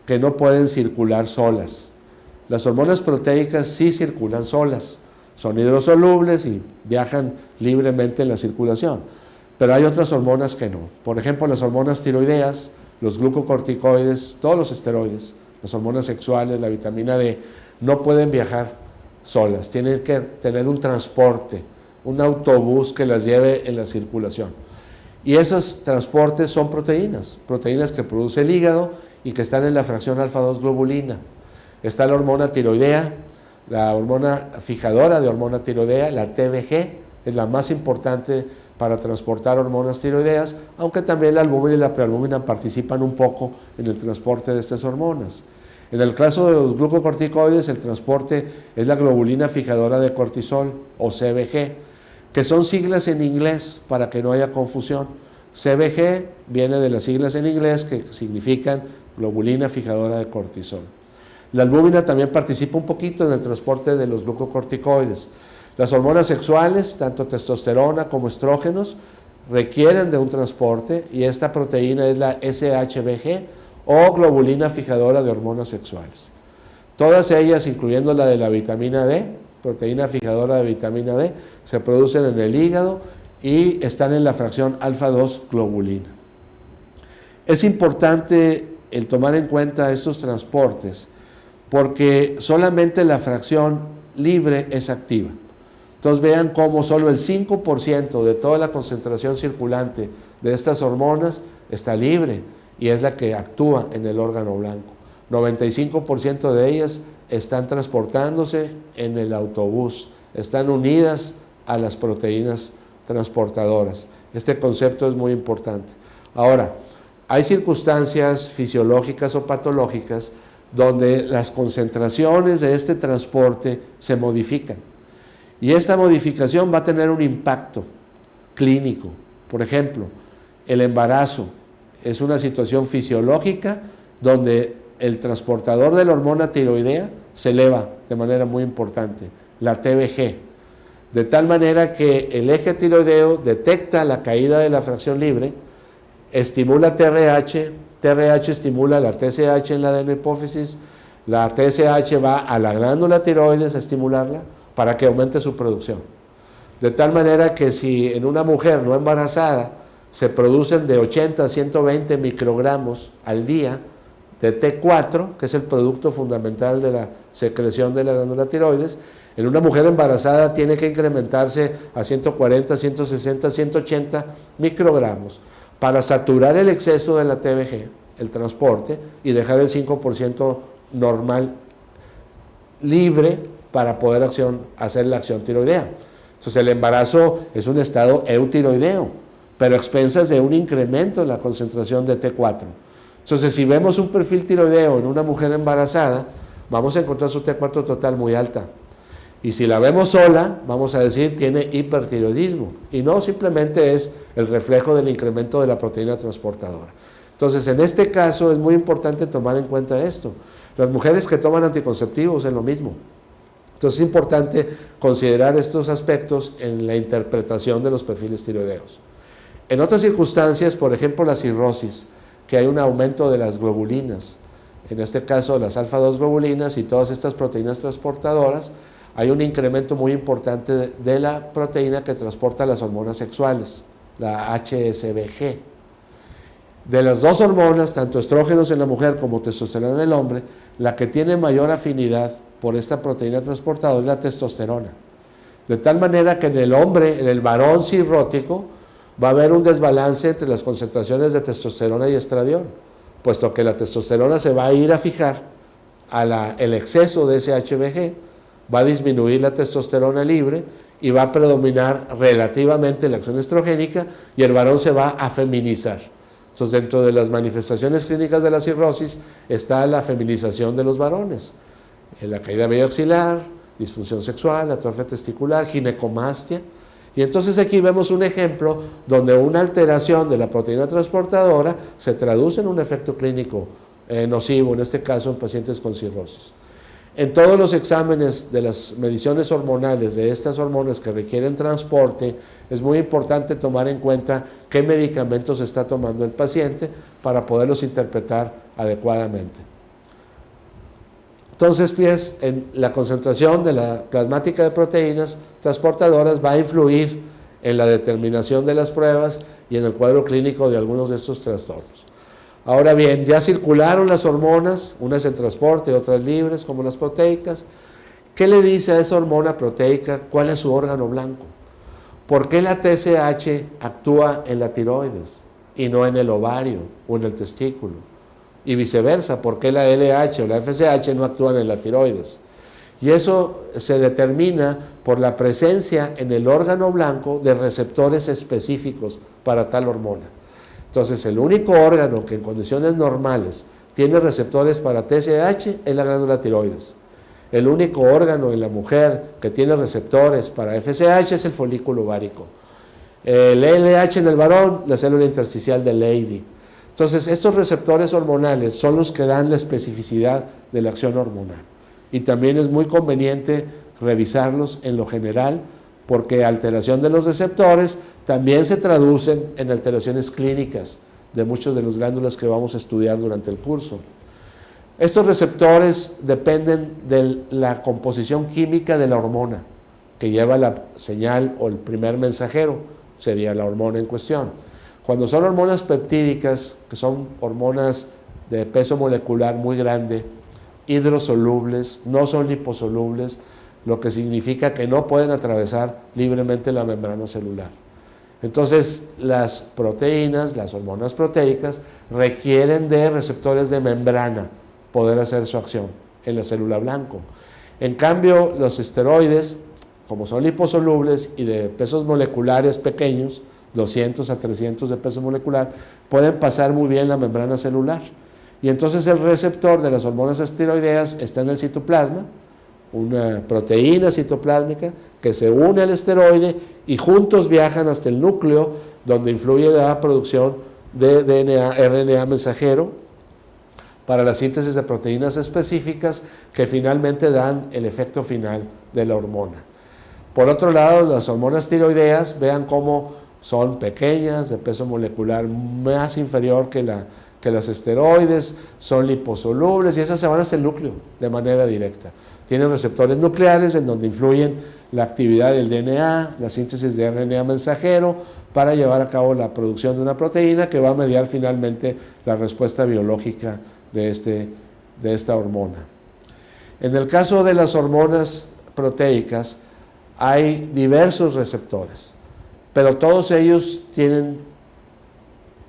que no pueden circular solas. Las hormonas proteicas sí circulan solas, son hidrosolubles y viajan libremente en la circulación, pero hay otras hormonas que no. Por ejemplo, las hormonas tiroideas, los glucocorticoides, todos los esteroides, las hormonas sexuales, la vitamina D, no pueden viajar solas, tienen que tener un transporte, un autobús que las lleve en la circulación. Y esos transportes son proteínas que produce el hígado y que están en la fracción alfa-2 globulina. Está la hormona tiroidea, la hormona fijadora de hormona tiroidea, la TBG, es la más importante para transportar hormonas tiroideas, aunque también la albúmina y la prealbúmina participan un poco en el transporte de estas hormonas. En el caso de los glucocorticoides, el transporte es la globulina fijadora de cortisol, o CBG, que son siglas en inglés para que no haya confusión. CBG viene de las siglas en inglés que significan globulina fijadora de cortisol. La albúmina también participa un poquito en el transporte de los glucocorticoides. Las hormonas sexuales, tanto testosterona como estrógenos, requieren de un transporte y esta proteína es la SHBG o globulina fijadora de hormonas sexuales. Todas ellas, incluyendo la de la vitamina D, proteína fijadora de vitamina D, se producen en el hígado y están en la fracción alfa-2 globulina. Es importante el tomar en cuenta estos transportes porque solamente la fracción libre es activa. Entonces vean cómo solo el 5% de toda la concentración circulante de estas hormonas está libre y es la que actúa en el órgano blanco. 95% de ellas están transportándose en el autobús, están unidas a las proteínas transportadoras. Este concepto es muy importante. Ahora, hay circunstancias fisiológicas o patológicas donde las concentraciones de este transporte se modifican. Y esta modificación va a tener un impacto clínico. Por ejemplo, el embarazo es una situación fisiológica donde el transportador de la hormona tiroidea se eleva de manera muy importante, la TBG, de tal manera que el eje tiroideo detecta la caída de la fracción libre, estimula TRH estimula la TSH en la adenohipófisis, la TSH va a la glándula tiroides a estimularla para que aumente su producción. De tal manera que si en una mujer no embarazada se producen de 80 a 120 microgramos al día de T4, que es el producto fundamental de la secreción de la glándula tiroides, en una mujer embarazada tiene que incrementarse a 140, 160, 180 microgramos para saturar el exceso de la TBG, el transporte, y dejar el 5% normal libre para poder hacer la acción tiroidea. Entonces el embarazo es un estado eutiroideo, pero a expensas de un incremento en la concentración de T4. Entonces si vemos un perfil tiroideo en una mujer embarazada, vamos a encontrar su T4 total muy alta. Y si la vemos sola, vamos a decir tiene hipertiroidismo, y no simplemente es el reflejo del incremento de la proteína transportadora. Entonces en este caso es muy importante tomar en cuenta esto. Las mujeres que toman anticonceptivos es lo mismo. Entonces es importante considerar estos aspectos en la interpretación de los perfiles tiroideos. En otras circunstancias, por ejemplo la cirrosis, que hay un aumento de las globulinas, en este caso las alfa-2 globulinas y todas estas proteínas transportadoras, hay un incremento muy importante de la proteína que transporta las hormonas sexuales, la HSBG. De las dos hormonas, tanto estrógenos en la mujer como testosterona en el hombre, la que tiene mayor afinidad por esta proteína transportadora es la testosterona. De tal manera que en el hombre, en el varón cirrótico, va a haber un desbalance entre las concentraciones de testosterona y estradiol, puesto que la testosterona se va a ir a fijar el exceso de ese HBG, va a disminuir la testosterona libre y va a predominar relativamente la acción estrogénica y el varón se va a feminizar. Entonces, dentro de las manifestaciones clínicas de la cirrosis está la feminización de los varones, la caída de vello axilar, disfunción sexual, atrofia testicular, ginecomastia. Y entonces aquí vemos un ejemplo donde una alteración de la proteína transportadora se traduce en un efecto clínico nocivo, en este caso en pacientes con cirrosis. En todos los exámenes de las mediciones hormonales de estas hormonas que requieren transporte, es muy importante tomar en cuenta qué medicamentos está tomando el paciente para poderlos interpretar adecuadamente. Entonces, pues, en la concentración de la plasmática de proteínas transportadoras va a influir en la determinación de las pruebas y en el cuadro clínico de algunos de estos trastornos. Ahora bien, ya circularon las hormonas, unas en transporte, otras libres, como las proteicas. ¿Qué le dice a esa hormona proteica cuál es su órgano blanco? ¿Por qué la TSH actúa en la tiroides y no en el ovario o en el testículo? Y viceversa, ¿por qué la LH o la FSH no actúan en la tiroides? Y eso se determina por la presencia en el órgano blanco de receptores específicos para tal hormona. Entonces, el único órgano que en condiciones normales tiene receptores para TSH es la glándula tiroides. El único órgano en la mujer que tiene receptores para FSH es el folículo ovárico. El LH en el varón, la célula intersticial de Leydig. Entonces, estos receptores hormonales son los que dan la especificidad de la acción hormonal. Y también es muy conveniente revisarlos en lo general, porque alteración de los receptores también se traducen en alteraciones clínicas de muchas de las glándulas que vamos a estudiar durante el curso. Estos receptores dependen de la composición química de la hormona que lleva la señal o el primer mensajero, sería la hormona en cuestión. Cuando son hormonas peptídicas, que son hormonas de peso molecular muy grande, hidrosolubles, no son liposolubles, lo que significa que no pueden atravesar libremente la membrana celular. Entonces, las proteínas, las hormonas proteicas, requieren de receptores de membrana poder hacer su acción en la célula blanco. En cambio, los esteroides, como son liposolubles y de pesos moleculares pequeños, 200 a 300 de peso molecular, pueden pasar muy bien la membrana celular. Y entonces el receptor de las hormonas esteroideas está en el citoplasma, una proteína citoplásmica que se une al esteroide y juntos viajan hasta el núcleo, donde influye la producción de DNA, RNA mensajero para la síntesis de proteínas específicas que finalmente dan el efecto final de la hormona. Por otro lado, las hormonas tiroideas, vean cómo son pequeñas, de peso molecular más inferior que las esteroides, son liposolubles y esas se van hasta el núcleo de manera directa. Tienen receptores nucleares en donde influyen la actividad del DNA, la síntesis de RNA mensajero, para llevar a cabo la producción de una proteína que va a mediar finalmente la respuesta biológica de esta hormona. En el caso de las hormonas proteicas, hay diversos receptores, pero todos ellos tienen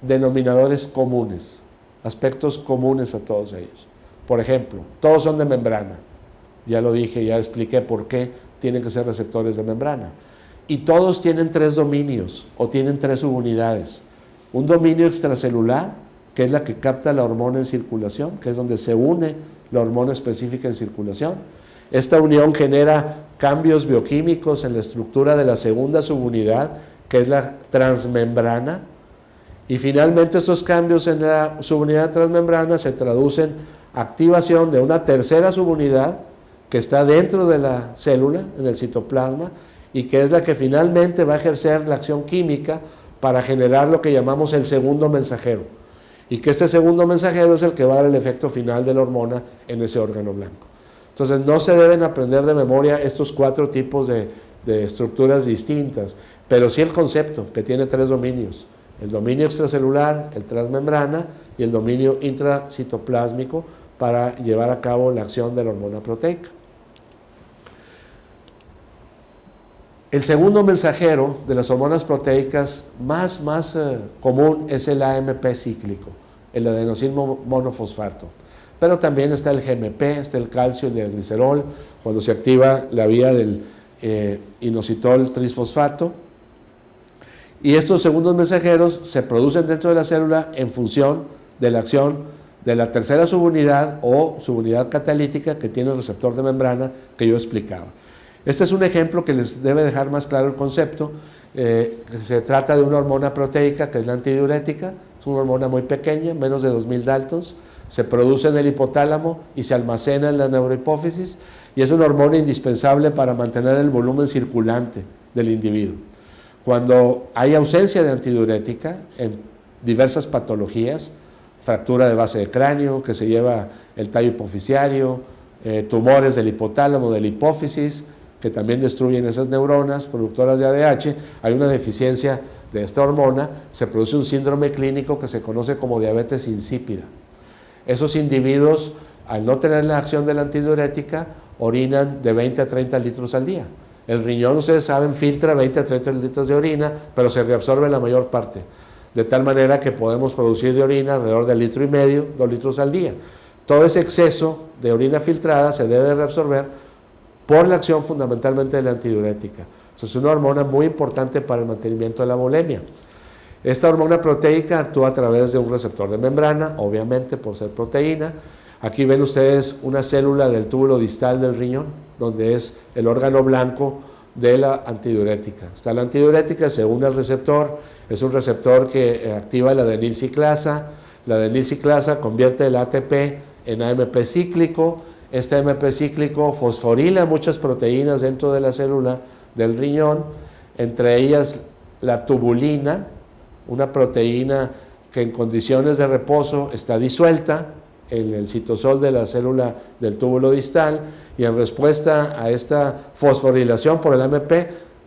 denominadores comunes, aspectos comunes a todos ellos. Por ejemplo, todos son de membrana. Ya lo dije, ya expliqué por qué tienen que ser receptores de membrana. Y todos tienen 3 dominios o tienen 3 subunidades. Un dominio extracelular, que es la que capta la hormona en circulación, que es donde se une la hormona específica en circulación. Esta unión genera cambios bioquímicos en la estructura de la segunda subunidad, que es la transmembrana. Y finalmente estos cambios en la subunidad transmembrana se traducen en activación de una tercera subunidad que está dentro de la célula, en el citoplasma, y que es la que finalmente va a ejercer la acción química para generar lo que llamamos el segundo mensajero. Y que este segundo mensajero es el que va a dar el efecto final de la hormona en ese órgano blanco. Entonces no se deben aprender de memoria estos 4 tipos de estructuras distintas, pero sí el concepto, que tiene 3 dominios. El dominio extracelular, el transmembrana y el dominio intracitoplásmico para llevar a cabo la acción de la hormona proteica. El segundo mensajero de las hormonas proteicas más común es el AMP cíclico, el adenosín monofosfato. Pero también está el GMP, está el calcio y el glicerol, cuando se activa la vía del inositol trisfosfato. Y estos segundos mensajeros se producen dentro de la célula en función de la acción de la tercera subunidad o subunidad catalítica que tiene el receptor de membrana que yo explicaba. Este es un ejemplo que les debe dejar más claro el concepto. Se trata de una hormona proteica que es la antidiurética, es una hormona muy pequeña, menos de 2000 daltons, se produce en el hipotálamo y se almacena en la neurohipófisis y es una hormona indispensable para mantener el volumen circulante del individuo. Cuando hay ausencia de antidiurética en diversas patologías, fractura de base de cráneo que se lleva el tallo hipoficiario, tumores del hipotálamo, de la hipófisis, que también destruyen esas neuronas productoras de ADH, hay una deficiencia de esta hormona, se produce un síndrome clínico que se conoce como diabetes insípida. Esos individuos, al no tener la acción de la antidiurética, orinan de 20 a 30 litros al día. El riñón, ustedes saben, filtra 20 a 30 litros de orina, pero se reabsorbe la mayor parte, de tal manera que podemos producir de orina alrededor de 1,5 litros, 2 litros al día. Todo ese exceso de orina filtrada se debe reabsorber por la acción fundamentalmente de la antidiurética. Eso es una hormona muy importante para el mantenimiento de la bulimia. Esta hormona proteica actúa a través de un receptor de membrana, obviamente por ser proteína. Aquí ven ustedes una célula del túbulo distal del riñón, donde es el órgano blanco de la antidiurética. Está la antidiurética, se une al receptor, es un receptor que activa la adenilciclasa. La adenilciclasa convierte el ATP en AMP cíclico. Este AMP cíclico fosforila muchas proteínas dentro de la célula del riñón, entre ellas la tubulina, una proteína que en condiciones de reposo está disuelta en el citosol de la célula del túbulo distal y en respuesta a esta fosforilación por el AMP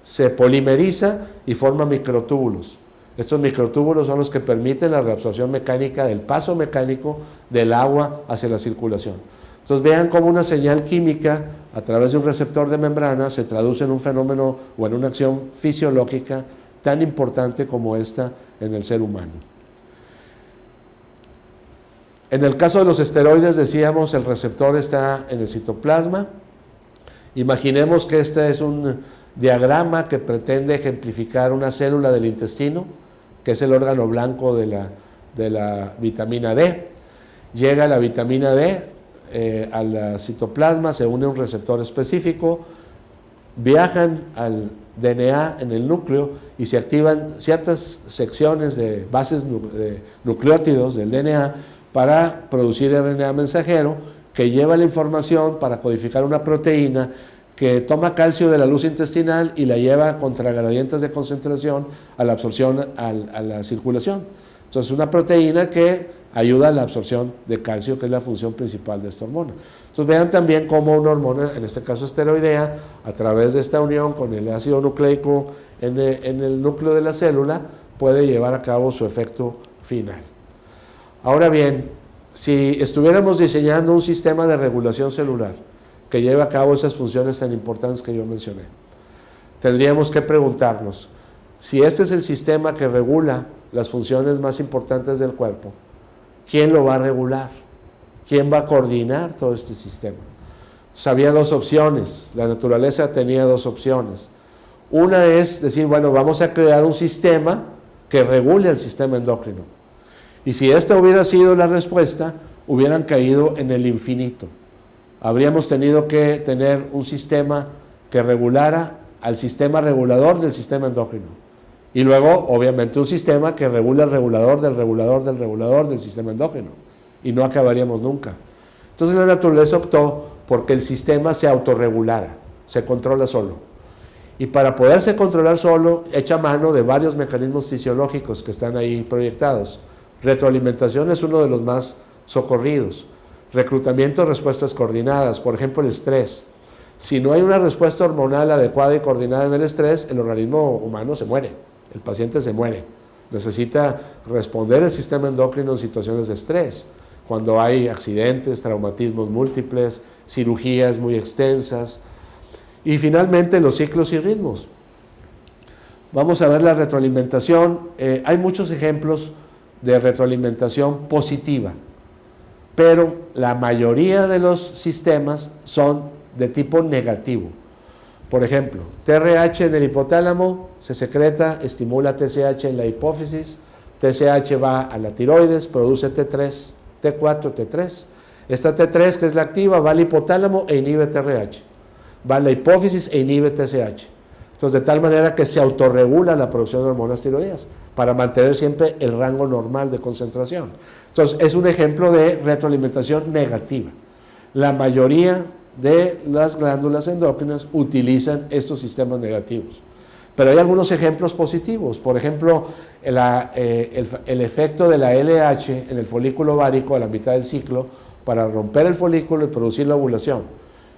se polimeriza y forma microtúbulos. Estos microtúbulos son los que permiten la reabsorción mecánica del paso mecánico del agua hacia la circulación. Entonces vean cómo una señal química a través de un receptor de membrana se traduce en un fenómeno o en una acción fisiológica tan importante como esta en el ser humano. En el caso de los esteroides, decíamos, el receptor está en el citoplasma. Imaginemos que este es un diagrama que pretende ejemplificar una célula del intestino, que es el órgano blanco de la vitamina D. Llega la vitamina D al citoplasma, se une a un receptor específico, viajan al DNA en el núcleo y se activan ciertas secciones de bases de nucleótidos del DNA para producir RNA mensajero que lleva la información para codificar una proteína que toma calcio de la luz intestinal y la lleva contra gradientes de concentración a la absorción, a la circulación. Entonces, una proteína que ayuda a la absorción de calcio, que es la función principal de esta hormona. Entonces, vean también cómo una hormona, en este caso esteroidea, a través de esta unión con el ácido nucleico en el núcleo de la célula, puede llevar a cabo su efecto final. Ahora bien, si estuviéramos diseñando un sistema de regulación celular que lleve a cabo esas funciones tan importantes que yo mencioné, tendríamos que preguntarnos, si este es el sistema que regula las funciones más importantes del cuerpo, ¿quién lo va a regular? ¿Quién va a coordinar todo este sistema? Entonces, había dos opciones, la naturaleza tenía dos opciones. Una es decir, bueno, vamos a crear un sistema que regule el sistema endocrino. Y si esta hubiera sido la respuesta, hubieran caído en el infinito. Habríamos tenido que tener un sistema que regulara al sistema regulador del sistema endocrino. Y luego, obviamente, un sistema que regula el regulador del regulador del regulador del sistema endocrino. Y no acabaríamos nunca. Entonces la naturaleza optó porque el sistema se autorregulara, se controla solo. Y para poderse controlar solo, echa mano de varios mecanismos fisiológicos que están ahí proyectados. Retroalimentación es uno de los más socorridos. Reclutamiento de respuestas coordinadas, por ejemplo, el estrés. Si no hay una respuesta hormonal adecuada y coordinada en el estrés, el organismo humano se muere. El paciente se muere. Necesita responder el sistema endocrino en situaciones de estrés, cuando hay accidentes, traumatismos múltiples, cirugías muy extensas. Y finalmente los ciclos y ritmos. Vamos a ver la retroalimentación. Hay muchos ejemplos de retroalimentación positiva, pero la mayoría de los sistemas son de tipo negativo. Por ejemplo, TRH en el hipotálamo se secreta, estimula TSH en la hipófisis, TSH va a la tiroides, produce T3, T4, T3. Esta T3, que es la activa, va al hipotálamo e inhibe TRH, va a la hipófisis e inhibe TSH. Entonces, de tal manera que se autorregula la producción de hormonas tiroideas para mantener siempre el rango normal de concentración. Entonces, es un ejemplo de retroalimentación negativa. La mayoría de las glándulas endócrinas utilizan estos sistemas negativos. Pero hay algunos ejemplos positivos. Por ejemplo, el efecto de la LH en el folículo ovárico a la mitad del ciclo para romper el folículo y producir la ovulación.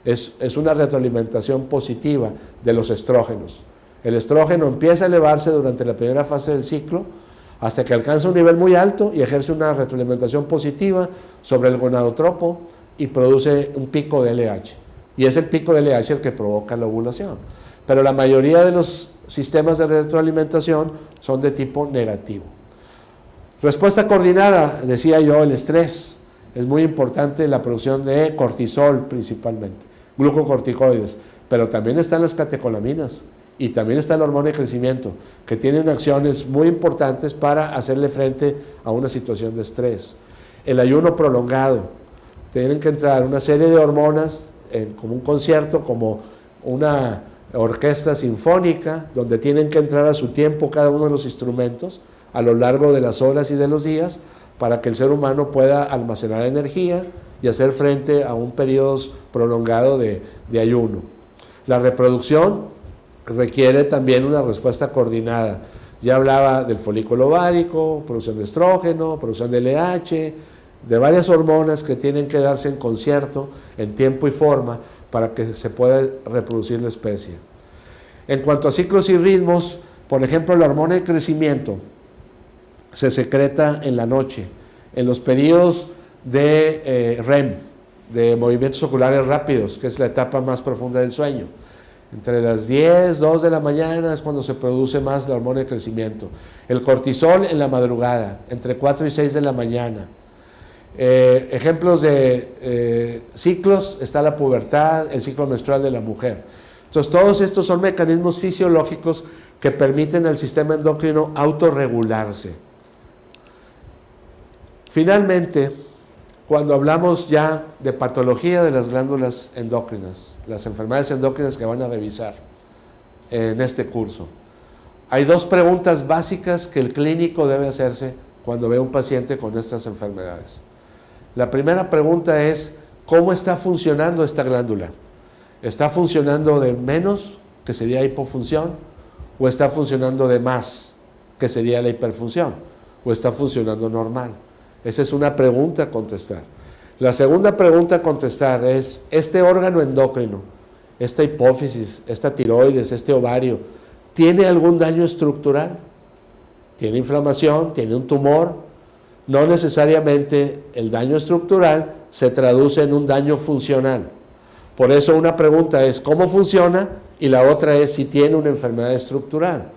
Es una retroalimentación positiva de los estrógenos. El estrógeno empieza a elevarse durante la primera fase del ciclo hasta que alcanza un nivel muy alto y ejerce una retroalimentación positiva sobre el gonadotropo y produce un pico de LH. Y es el pico de LH el que provoca la ovulación. Pero la mayoría de los sistemas de retroalimentación son de tipo negativo. Respuesta coordinada, decía yo, el estrés. Es muy importante la producción de cortisol principalmente, glucocorticoides, pero también están las catecolaminas y también está la hormona de crecimiento, que tienen acciones muy importantes para hacerle frente a una situación de estrés. El ayuno prolongado, tienen que entrar una serie de hormonas como un concierto, como una orquesta sinfónica, donde tienen que entrar a su tiempo cada uno de los instrumentos a lo largo de las horas y de los días, para que el ser humano pueda almacenar energía y hacer frente a un periodo prolongado de ayuno. La reproducción requiere también una respuesta coordinada. Ya hablaba del folículo ovárico, producción de estrógeno, producción de LH, de varias hormonas que tienen que darse en concierto, en tiempo y forma, para que se pueda reproducir la especie. En cuanto a ciclos y ritmos, por ejemplo, la hormona de crecimiento se secreta en la noche, en los periodos de REM, de movimientos oculares rápidos, que es la etapa más profunda del sueño. Entre las 10, 2 de la mañana es cuando se produce más la hormona de crecimiento. El cortisol en la madrugada, entre 4 y 6 de la mañana. Ejemplos de ciclos, está la pubertad, el ciclo menstrual de la mujer. Entonces, todos estos son mecanismos fisiológicos que permiten al sistema endocrino autorregularse. Finalmente, cuando hablamos ya de patología de las glándulas endócrinas, las enfermedades endócrinas que van a revisar en este curso, hay dos preguntas básicas que el clínico debe hacerse cuando ve a un paciente con estas enfermedades. La primera pregunta es, ¿cómo está funcionando esta glándula? ¿Está funcionando de menos, que sería hipofunción, o está funcionando de más, que sería la hiperfunción, o está funcionando normal? Esa es una pregunta a contestar. La segunda pregunta a contestar es, ¿este órgano endocrino, esta hipófisis, esta tiroides, este ovario, tiene algún daño estructural? ¿Tiene inflamación? ¿Tiene un tumor? No necesariamente el daño estructural se traduce en un daño funcional. Por eso una pregunta es ¿cómo funciona? Y la otra es si tiene una enfermedad estructural.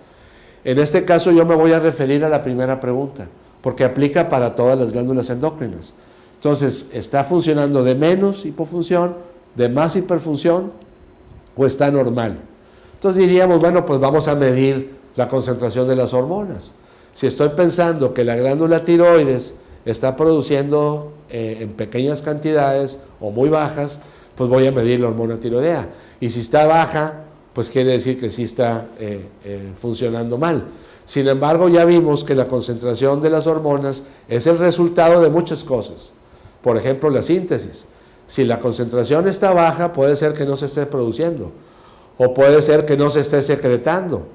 En este caso yo me voy a referir a la primera pregunta, porque aplica para todas las glándulas endócrinas. Entonces, ¿está funcionando de menos hipofunción, de más hiperfunción o está normal? Entonces diríamos, bueno, pues vamos a medir la concentración de las hormonas. Si estoy pensando que la glándula tiroides está produciendo en pequeñas cantidades o muy bajas, pues voy a medir la hormona tiroidea. Y si está baja, pues quiere decir que sí está funcionando mal. Sin embargo, ya vimos que la concentración de las hormonas es el resultado de muchas cosas. Por ejemplo, la síntesis. Si la concentración está baja, puede ser que no se esté produciendo, o puede ser que no se esté secretando,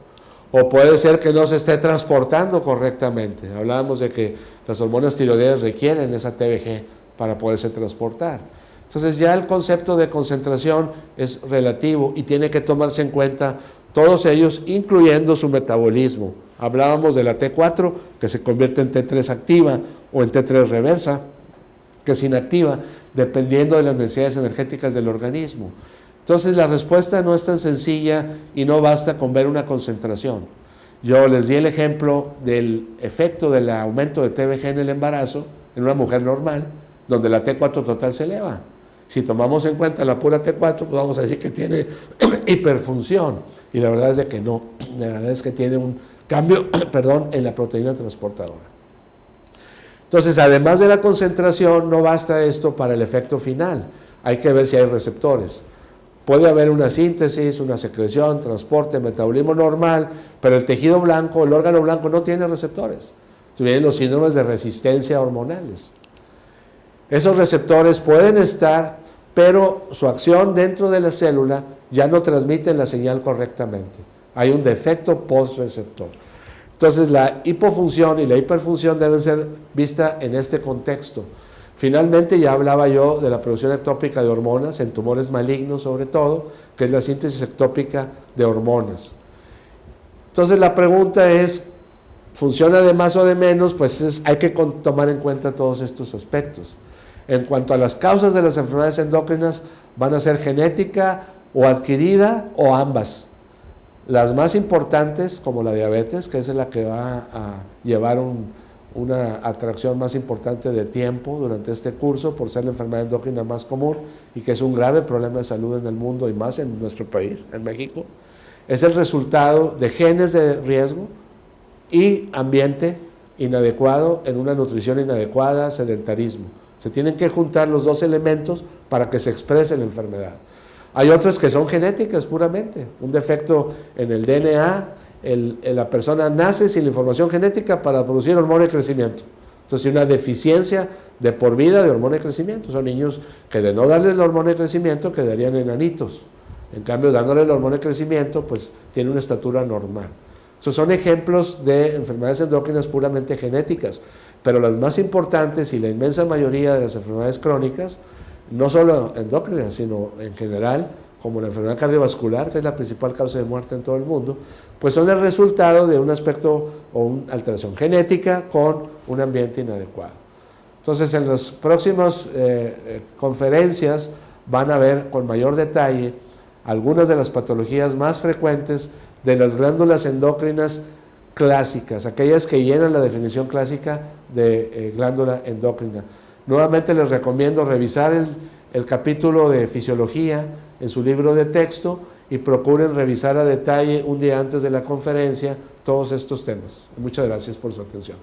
o puede ser que no se esté transportando correctamente. Hablábamos de que las hormonas tiroideas requieren esa TBG para poderse transportar. Entonces ya el concepto de concentración es relativo y tiene que tomarse en cuenta todos ellos, incluyendo su metabolismo. Hablábamos de la T4, que se convierte en T3 activa o en T3 reversa, que es inactiva, dependiendo de las necesidades energéticas del organismo. Entonces la respuesta no es tan sencilla y no basta con ver una concentración. Yo les di el ejemplo del efecto del aumento de TBG en el embarazo en una mujer normal, donde la T4 total se eleva. Si tomamos en cuenta la pura T4, pues vamos a decir que tiene hiperfunción, y la verdad es de que no, la verdad es que tiene un cambio perdón, en la proteína transportadora. Entonces, además de la concentración, no basta esto para el efecto final, hay que ver si hay receptores. Puede haber una síntesis, una secreción, transporte, metabolismo normal, pero el tejido blanco, el órgano blanco no tiene receptores. Tienen los síndromes de resistencia hormonales. Esos receptores pueden estar, pero su acción dentro de la célula ya no transmite la señal correctamente. Hay un defecto postreceptor. Entonces, la hipofunción y la hiperfunción deben ser vistas en este contexto. Finalmente, ya hablaba yo de la producción ectópica de hormonas, en tumores malignos sobre todo, que es la síntesis ectópica de hormonas. Entonces, la pregunta es, ¿funciona de más o de menos? Pues hay que tomar en cuenta todos estos aspectos. En cuanto a las causas de las enfermedades endócrinas, van a ser genética o adquirida o ambas. Las más importantes, como la diabetes, que es la que va a llevar una atracción más importante de tiempo durante este curso, por ser la enfermedad endocrina más común y que es un grave problema de salud en el mundo y más en nuestro país, en México, es el resultado de genes de riesgo y ambiente inadecuado, en una nutrición inadecuada, sedentarismo. Se tienen que juntar los dos elementos para que se exprese la enfermedad. Hay otras que son genéticas puramente, un defecto en el DNA, la persona nace sin la información genética para producir hormona de crecimiento. Entonces, una deficiencia de por vida de hormona de crecimiento. Son niños que de no darles la hormona de crecimiento quedarían enanitos. En cambio, dándole la hormona de crecimiento, pues tiene una estatura normal. Estos son ejemplos de enfermedades endócrinas puramente genéticas, pero las más importantes y la inmensa mayoría de las enfermedades crónicas, no solo endócrinas, sino en general, como la enfermedad cardiovascular, que es la principal causa de muerte en todo el mundo, pues son el resultado de un aspecto o una alteración genética con un ambiente inadecuado. Entonces, en las próximas conferencias van a ver con mayor detalle algunas de las patologías más frecuentes de las glándulas endócrinas clásicas, aquellas que llenan la definición clásica de glándula endócrina. Nuevamente les recomiendo revisar el capítulo de fisiología en su libro de texto y procuren revisar a detalle un día antes de la conferencia todos estos temas. Muchas gracias por su atención.